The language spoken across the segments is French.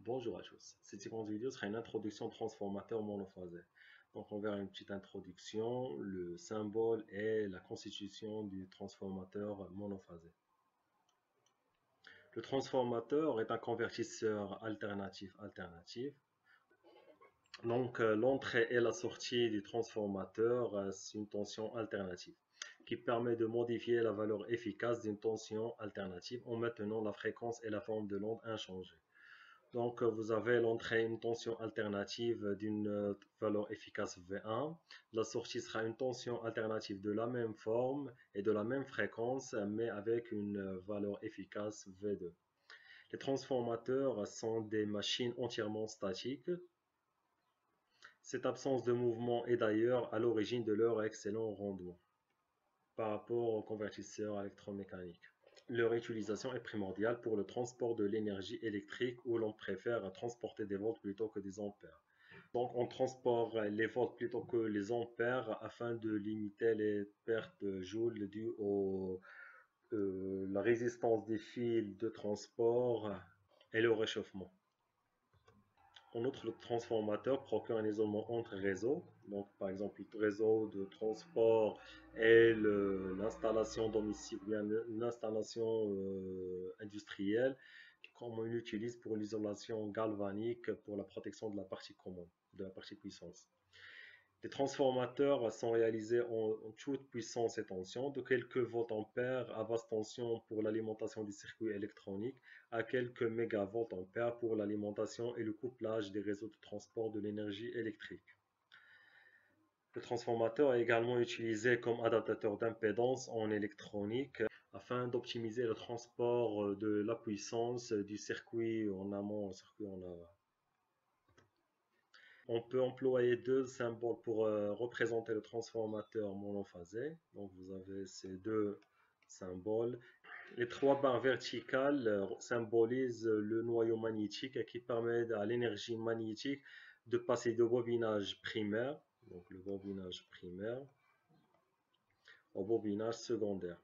Bonjour à tous. Cette séquence vidéo sera une introduction au transformateur monophasé. Donc on verra une petite introduction, le symbole et la constitution du transformateur monophasé. Le transformateur est un convertisseur alternatif. Donc l'entrée et la sortie du transformateur, c'est une tension alternative qui permet de modifier la valeur efficace d'une tension alternative en maintenant la fréquence et la forme de l'onde inchangées. Donc, vous avez l'entrée, une tension alternative d'une valeur efficace V1. La sortie sera une tension alternative de la même forme et de la même fréquence, mais avec une valeur efficace V2. Les transformateurs sont des machines entièrement statiques. Cette absence de mouvement est d'ailleurs à l'origine de leur excellent rendement par rapport aux convertisseurs électromécaniques. Leur utilisation est primordiale pour le transport de l'énergie électrique où l'on préfère transporter des volts plutôt que des ampères. Donc on transporte les volts plutôt que les ampères afin de limiter les pertes de joules dues à la résistance des fils de transport et le réchauffement. En outre, le transformateur procure un isolement entre réseaux. Donc, par exemple, le réseau de transport et l'installation domicile, ou bien l'installation industrielle, comme on l'utilise pour l'isolation galvanique pour la protection de la partie commande, de la partie puissance. Les transformateurs sont réalisés en toute puissance et tension, de quelques voltampères à basse tension pour l'alimentation du circuit électronique, à quelques mégavoltampères pour l'alimentation et le couplage des réseaux de transport de l'énergie électrique. Le transformateur est également utilisé comme adaptateur d'impédance en électronique afin d'optimiser le transport de la puissance du circuit en amont au circuit en aval. On peut employer deux symboles pour représenter le transformateur monophasé. Donc vous avez ces deux symboles. Les trois barres verticales symbolisent le noyau magnétique qui permet à l'énergie magnétique de passer du bobinage primaire, donc le bobinage primaire, au bobinage secondaire.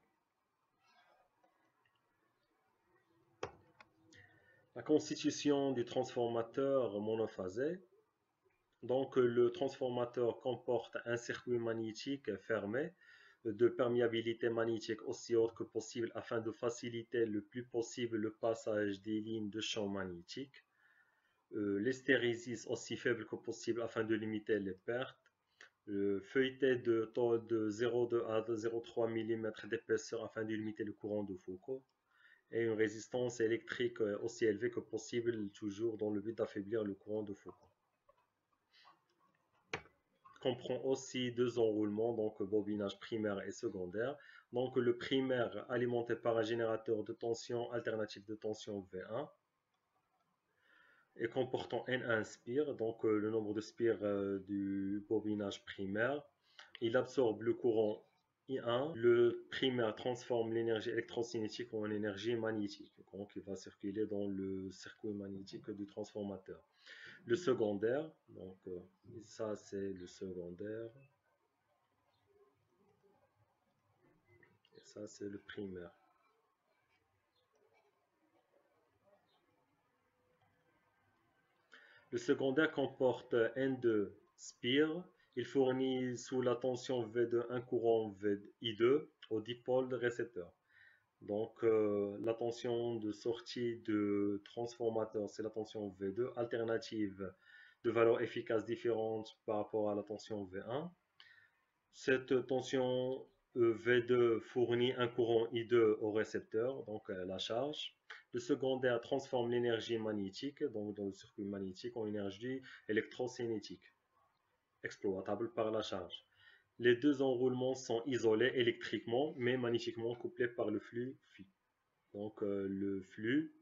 La constitution du transformateur monophasé. Donc, le transformateur comporte un circuit magnétique fermé de perméabilité magnétique aussi haute que possible afin de faciliter le plus possible le passage des lignes de champ magnétique. L'hystérésis aussi faible que possible afin de limiter les pertes. Feuilleté de taux de 0,2 à 0,3 mm d'épaisseur afin de limiter le courant de Foucault. Et une résistance électrique aussi élevée que possible, toujours dans le but d'affaiblir le courant de Foucault. Comprend aussi deux enroulements, donc bobinage primaire et secondaire. Donc le primaire alimenté par un générateur de tension alternatif de tension V1 et comportant N1 spire, donc le nombre de spires du bobinage primaire. Il absorbe le courant I1. Le primaire transforme l'énergie électrocinétique en énergie magnétique, donc il va circuler dans le circuit magnétique du transformateur. Le secondaire, donc ça c'est le secondaire, et ça c'est le primaire. Le secondaire comporte N2 spires. Il fournit sous la tension V2 un courant I2 au dipôle récepteur. Donc la tension de sortie de transformateur, c'est la tension V2, alternative de valeur efficace différente par rapport à la tension V1. Cette tension V2 fournit un courant I2 au récepteur, donc la charge. Le secondaire transforme l'énergie magnétique, donc dans le circuit magnétique, en énergie électrocinétique, exploitable par la charge. Les deux enroulements sont isolés électriquement, mais magnétiquement couplés par le flux phi. Donc le flux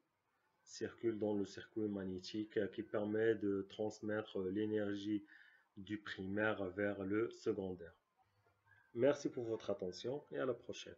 circule dans le circuit magnétique qui permet de transmettre l'énergie du primaire vers le secondaire. Merci pour votre attention et à la prochaine.